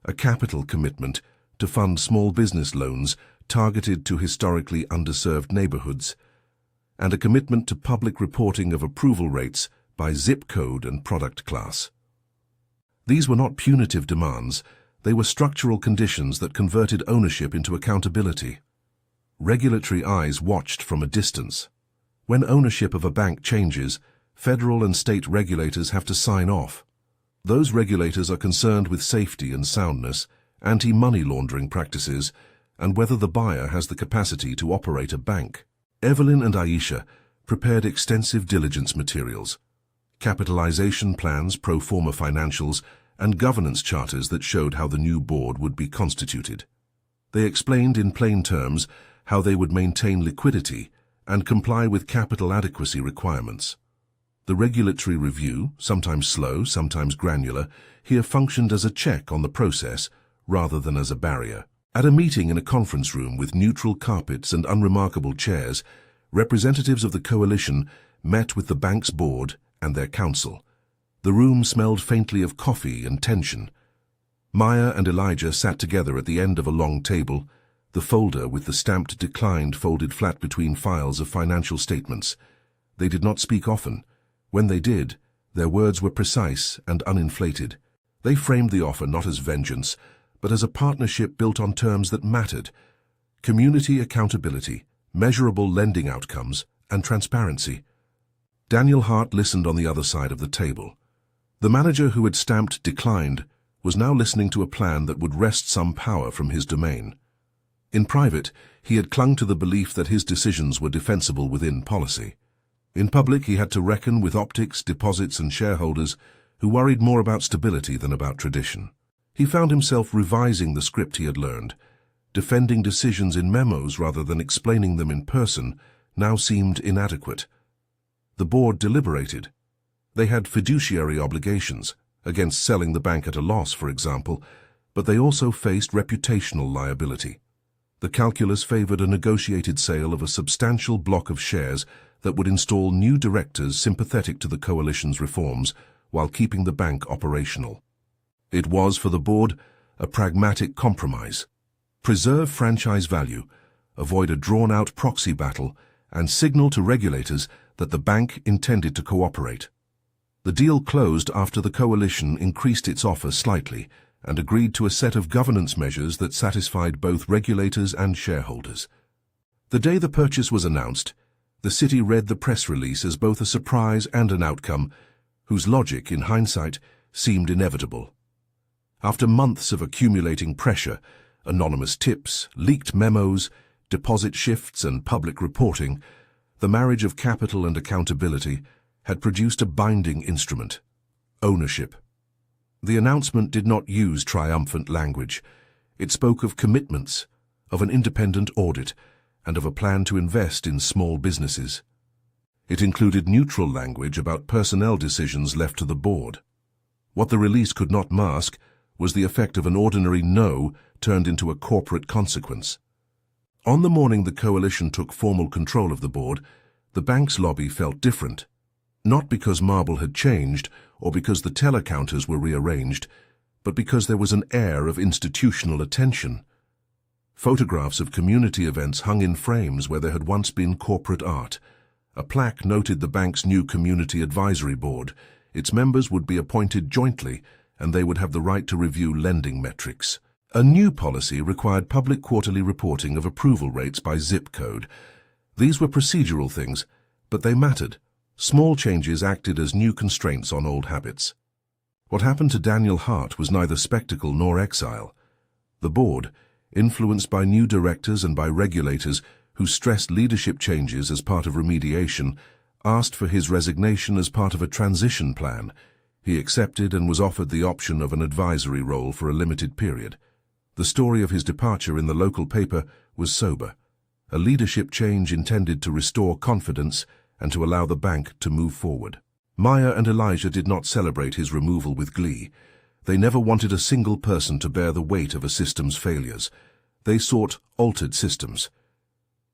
a capital commitment to fund small business loans targeted to historically underserved neighborhoods, and a commitment to public reporting of approval rates by zip code and product class. These were not punitive demands, they were structural conditions that converted ownership into accountability. Regulatory eyes watched from a distance. When ownership of a bank changes, federal and state regulators have to sign off. Those regulators are concerned with safety and soundness, anti-money laundering practices, and whether the buyer has the capacity to operate a bank. Evelyn and Aisha prepared extensive diligence materials, capitalization plans, pro forma financials, and governance charters that showed how the new board would be constituted. They explained in plain terms how they would maintain liquidity and comply with capital adequacy requirements. The regulatory review, sometimes slow, sometimes granular, here functioned as a check on the process rather than as a barrier. At a meeting in a conference room with neutral carpets and unremarkable chairs, representatives of the coalition met with the bank's board and their counsel. The room smelled faintly of coffee and tension. Maya and Elijah sat together at the end of a long table, the folder with the stamped declined folded flat between files of financial statements. They did not speak often. When they did, their words were precise and uninflated. They framed the offer not as vengeance, but as a partnership built on terms that mattered: community accountability, measurable lending outcomes, and transparency. Daniel Hart listened on the other side of the table. The manager who had stamped declined was now listening to a plan that would wrest some power from his domain. In private, he had clung to the belief that his decisions were defensible within policy. In public, he had to reckon with optics, deposits, and shareholders who worried more about stability than about tradition. He found himself revising the script he had learned. Defending decisions in memos rather than explaining them in person now seemed inadequate. The board deliberated. They had fiduciary obligations, against selling the bank at a loss, for example, but they also faced reputational liability. The calculus favored a negotiated sale of a substantial block of shares that would install new directors sympathetic to the coalition's reforms while keeping the bank operational. It was, for the board, a pragmatic compromise. Preserve franchise value, avoid a drawn-out proxy battle, and signal to regulators that the bank intended to cooperate. The deal closed after the coalition increased its offer slightly and agreed to a set of governance measures that satisfied both regulators and shareholders. The day the purchase was announced, the city read the press release as both a surprise and an outcome whose logic, in hindsight, seemed inevitable. After months of accumulating pressure, anonymous tips, leaked memos, deposit shifts, and public reporting, the marriage of capital and accountability had produced a binding instrument: ownership. The announcement did not use triumphant language. It spoke of commitments, of an independent audit, and of a plan to invest in small businesses. It included neutral language about personnel decisions left to the board. What the release could not mask was the effect of an ordinary no turned into a corporate consequence. On the morning the coalition took formal control of the board, the bank's lobby felt different. Not because Marble had changed or because the teller counters were rearranged, but because there was an air of institutional attention. Photographs of community events hung in frames where there had once been corporate art. A plaque noted the bank's new community advisory board. Its members would be appointed jointly, and they would have the right to review lending metrics. A new policy required public quarterly reporting of approval rates by zip code. These were procedural things, but they mattered. Small changes acted as new constraints on old habits. What happened to Daniel Hart was neither spectacle nor exile. The board, influenced by new directors and by regulators who stressed leadership changes as part of remediation, asked for his resignation as part of a transition plan. He accepted and was offered the option of an advisory role for a limited period. The story of his departure in the local paper was sober: a leadership change intended to restore confidence and to allow the bank to move forward. Maya and Elijah did not celebrate his removal with glee. They never wanted a single person to bear the weight of a system's failures. They sought altered systems.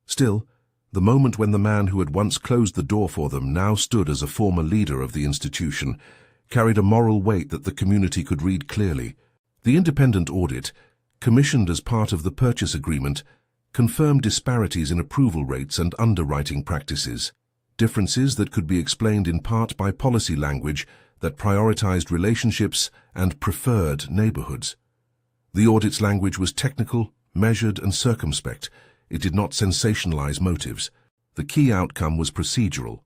Still, the moment when the man who had once closed the door for them now stood as a former leader of the institution carried a moral weight that the community could read clearly. The independent audit, commissioned as part of the purchase agreement, confirmed disparities in approval rates and underwriting practices, differences that could be explained in part by policy language that prioritized relationships and preferred neighborhoods. The audit's language was technical, measured, and circumspect. It did not sensationalize motives. The key outcome was procedural.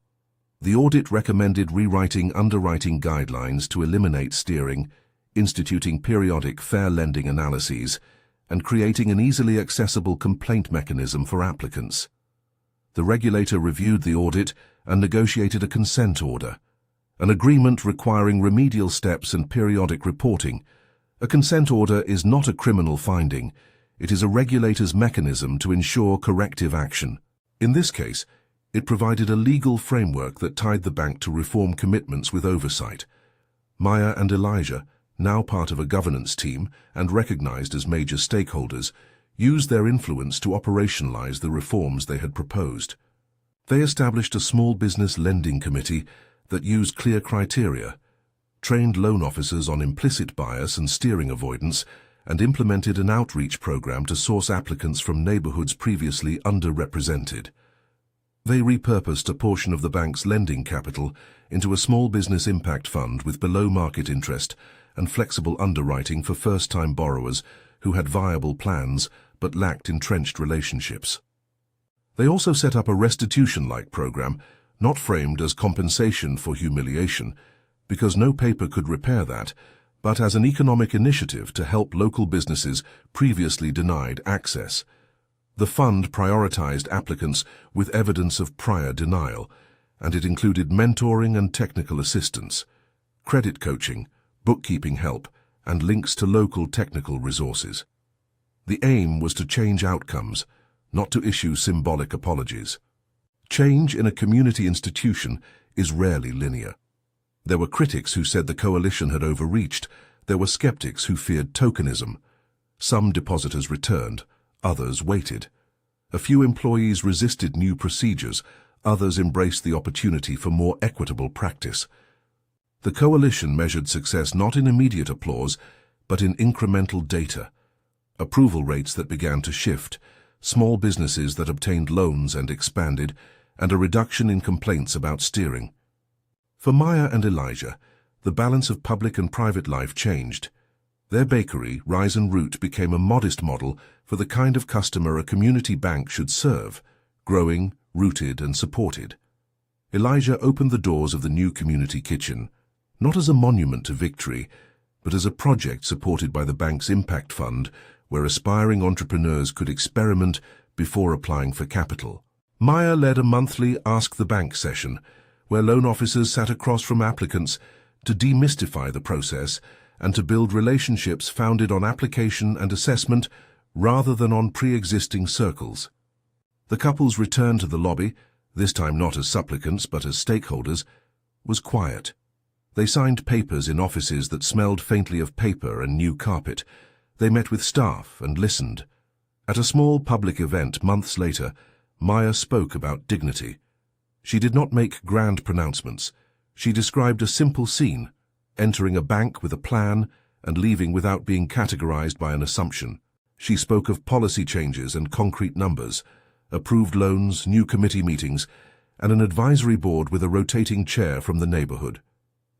The audit recommended rewriting underwriting guidelines to eliminate steering, instituting periodic fair lending analyses, and creating an easily accessible complaint mechanism for applicants. The regulator reviewed the audit and negotiated a consent order, an agreement requiring remedial steps and periodic reporting. A consent order is not a criminal finding. It is a regulator's mechanism to ensure corrective action. In this case, It provided a legal framework that tied the bank to reform commitments with oversight. Maya and Elijah, now part of a governance team and recognized as major stakeholders, used their influence to operationalize the reforms they had proposed. They established a small business lending committee that used clear criteria, trained loan officers on implicit bias and steering avoidance, and implemented an outreach program to source applicants from neighborhoods previously underrepresented. They repurposed a portion of the bank's lending capital into a small business impact fund with below-market interest and flexible underwriting for first-time borrowers who had viable plans but lacked entrenched relationships. They also set up a restitution-like program, not framed as compensation for humiliation, because no paper could repair that, but as an economic initiative to help local businesses previously denied access. The fund prioritized applicants with evidence of prior denial, and it included mentoring and technical assistance, credit coaching, bookkeeping help, and links to local technical resources. The aim was to change outcomes, not to issue symbolic apologies. Change in a community institution is rarely linear. There were critics who said the coalition had overreached. There were skeptics who feared tokenism. Some depositors returned, others waited. A few employees resisted new procedures, others embraced the opportunity for more equitable practice. The coalition measured success not in immediate applause, but in incremental data. Approval rates that began to shift, small businesses that obtained loans and expanded, and a reduction in complaints about steering. For Maya and Elijah, the balance of public and private life changed. Their bakery, Rise and Root, became a modest model for the kind of customer a community bank should serve, growing, rooted, and supported. Elijah opened the doors of the new community kitchen, not as a monument to victory, but as a project supported by the bank's impact fund, where aspiring entrepreneurs could experiment before applying for capital. Maya led a monthly Ask the Bank session, where loan officers sat across from applicants to demystify the process and to build relationships founded on application and assessment rather than on pre-existing circles. The couple's return to the lobby, this time not as supplicants but as stakeholders, was quiet. They signed papers in offices that smelled faintly of paper and new carpet. They met with staff and listened. At a small public event months later, Maya spoke about dignity. She did not make grand pronouncements. She described a simple scene, entering a bank with a plan and leaving without being categorized by an assumption. She spoke of policy changes and concrete numbers, approved loans, new committee meetings, and an advisory board with a rotating chair from the neighborhood.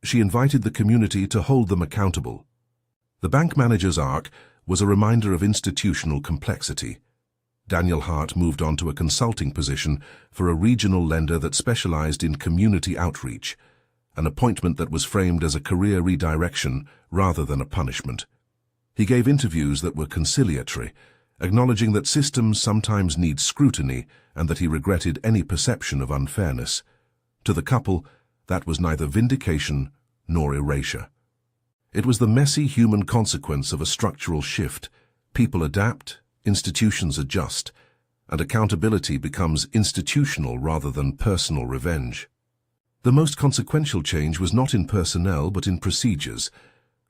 She invited the community to hold them accountable. The bank manager's arc was a reminder of institutional complexity. Daniel Hart moved on to a consulting position for a regional lender that specialized in community outreach, an appointment that was framed as a career redirection rather than a punishment. He gave interviews that were conciliatory, acknowledging that systems sometimes need scrutiny and that he regretted any perception of unfairness. To the couple, that was neither vindication nor erasure. It was the messy human consequence of a structural shift. People adapt, institutions adjust, and accountability becomes institutional rather than personal revenge. The most consequential change was not in personnel but in procedures.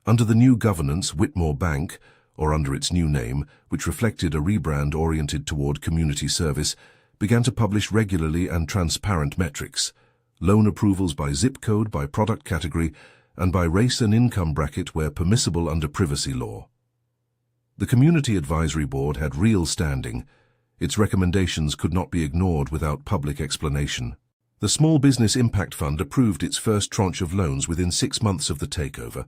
Under the new governance, Whitmore Bank, or under its new name, which reflected a rebrand oriented toward community service, began to publish regularly and transparent metrics, loan approvals by zip code, by product category, and by race and income bracket where permissible under privacy law. The Community Advisory Board had real standing. Its recommendations could not be ignored without public explanation. The Small Business Impact Fund approved its first tranche of loans within 6 months of the takeover,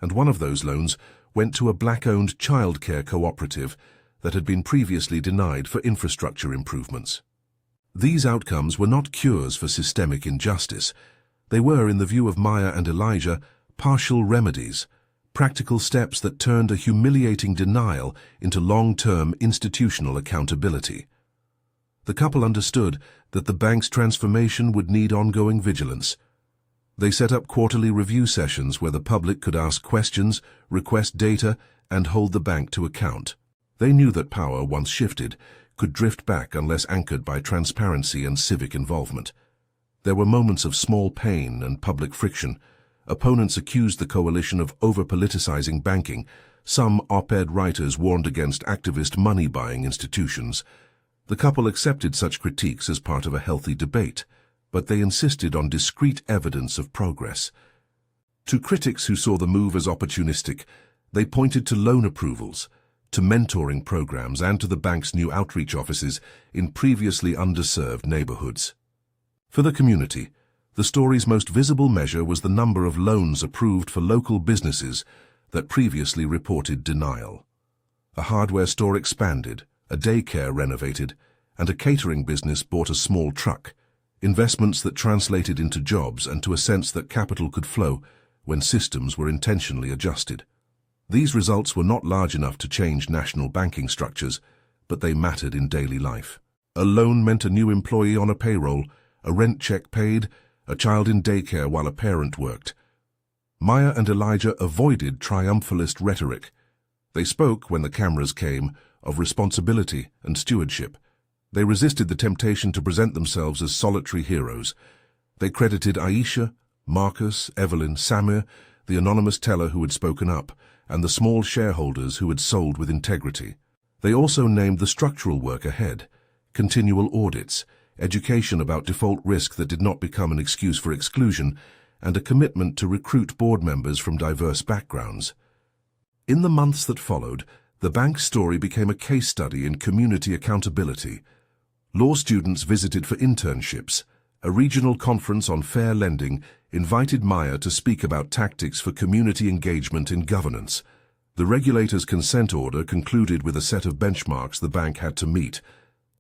and one of those loans went to a black-owned childcare cooperative that had been previously denied for infrastructure improvements. These outcomes were not cures for systemic injustice. They were, in the view of Maya and Elijah, partial remedies, practical steps that turned a humiliating denial into long-term institutional accountability. The couple understood that the bank's transformation would need ongoing vigilance. They set up quarterly review sessions where the public could ask questions, request data, and hold the bank to account. They knew that power, once shifted, could drift back unless anchored by transparency and civic involvement. There were moments of small pain and public friction. Opponents accused the coalition of over-politicizing banking. Some op-ed writers warned against activist money-buying institutions. The couple accepted such critiques as part of a healthy debate, but they insisted on discrete evidence of progress. To critics who saw the move as opportunistic, they pointed to loan approvals, to mentoring programs, and to the bank's new outreach offices in previously underserved neighborhoods. For the community, the story's most visible measure was the number of loans approved for local businesses that previously reported denial. A hardware store expanded, a daycare renovated, and a catering business bought a small truck, investments that translated into jobs and to a sense that capital could flow when systems were intentionally adjusted. These results were not large enough to change national banking structures, but they mattered in daily life. A loan meant a new employee on a payroll, a rent check paid, a child in daycare while a parent worked. Maya and Elijah avoided triumphalist rhetoric. They spoke, when the cameras came, of responsibility and stewardship. They resisted the temptation to present themselves as solitary heroes. They credited Aisha, Marcus, Evelyn, Samir, the anonymous teller who had spoken up, and the small shareholders who had sold with integrity. They also named the structural work ahead: continual audits, education about default risk that did not become an excuse for exclusion, and a commitment to recruit board members from diverse backgrounds. In the months that followed, the bank's story became a case study in community accountability. Law students visited for internships. A regional conference on fair lending invited Maya to speak about tactics for community engagement in governance. The regulator's consent order concluded with a set of benchmarks the bank had to meet.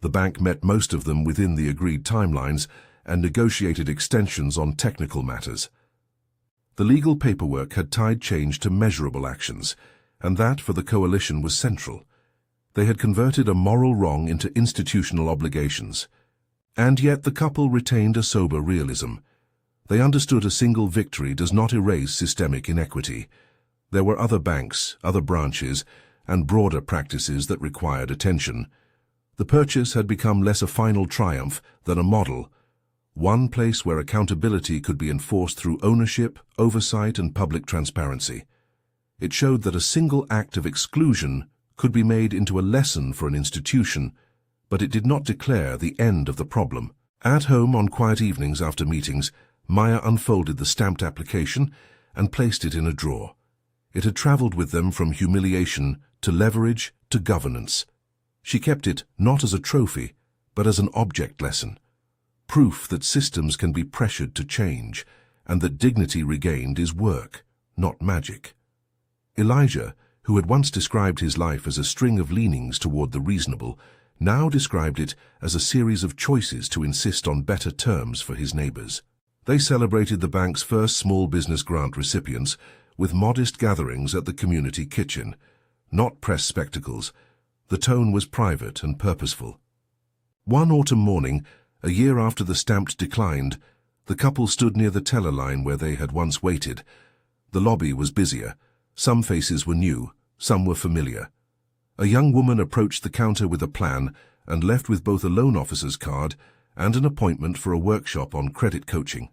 The bank met most of them within the agreed timelines and negotiated extensions on technical matters. The legal paperwork had tied change to measurable actions, and that for the coalition was central. They had converted a moral wrong into institutional obligations. And yet the couple retained a sober realism. They understood a single victory does not erase systemic inequity. There were other banks, other branches, and broader practices that required attention. The purchase had become less a final triumph than a model, one place where accountability could be enforced through ownership, oversight, and public transparency. It showed that a single act of exclusion could be made into a lesson for an institution, but it did not declare the end of the problem. At home on quiet evenings after meetings, Maya unfolded the stamped application and placed it in a drawer. It had traveled with them from humiliation to leverage to governance. She kept it not as a trophy, but as an object lesson. Proof that systems can be pressured to change, and that dignity regained is work, not magic. Elijah, who had once described his life as a string of leanings toward the reasonable, now described it as a series of choices to insist on better terms for his neighbors. They celebrated the bank's first small business grant recipients with modest gatherings at the community kitchen, not press spectacles. The tone was private and purposeful. One autumn morning, a year after the stamp declined, the couple stood near the teller line where they had once waited. The lobby was busier. Some faces were new, some were familiar. A young woman approached the counter with a plan and left with both a loan officer's card and an appointment for a workshop on credit coaching.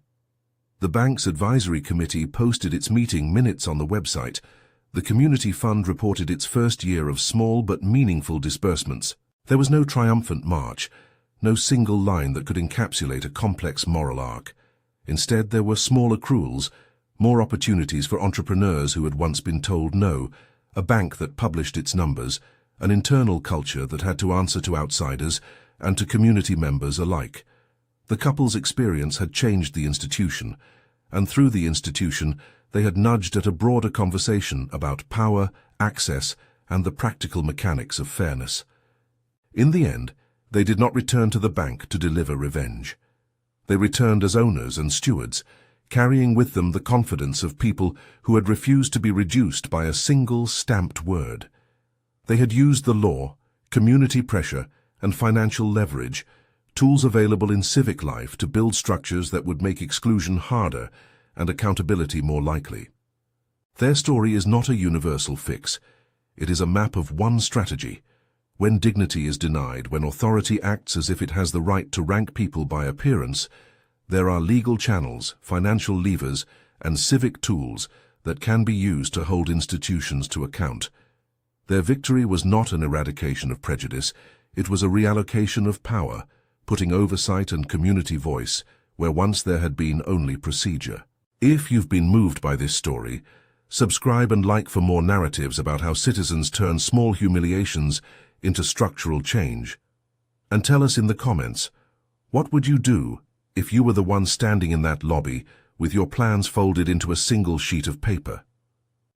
The bank's advisory committee posted its meeting minutes on the website. The community fund reported its first year of small but meaningful disbursements. There was no triumphant march, no single line that could encapsulate a complex moral arc. Instead, there were small accruals, more opportunities for entrepreneurs who had once been told no, a bank that published its numbers, an internal culture that had to answer to outsiders and to community members alike. The couple's experience had changed the institution, and through the institution they had nudged at a broader conversation about power, access, and the practical mechanics of fairness. In the end, they did not return to the bank to deliver revenge. They returned as owners and stewards, carrying with them the confidence of people who had refused to be reduced by a single stamped word. They had used the law, community pressure, and financial leverage, tools available in civic life, to build structures that would make exclusion harder and accountability more likely. Their story is not a universal fix. It is a map of one strategy, When dignity is denied, when authority acts as if it has the right to rank people by appearance, there are legal channels, financial levers, and civic tools that can be used to hold institutions to account. Their victory was not an eradication of prejudice, it was a reallocation of power, putting oversight and community voice where once there had been only procedure. If you've been moved by this story, subscribe and like for more narratives about how citizens turn small humiliations into structural change. And tell us in the comments, what would you do if you were the one standing in that lobby with your plans folded into a single sheet of paper?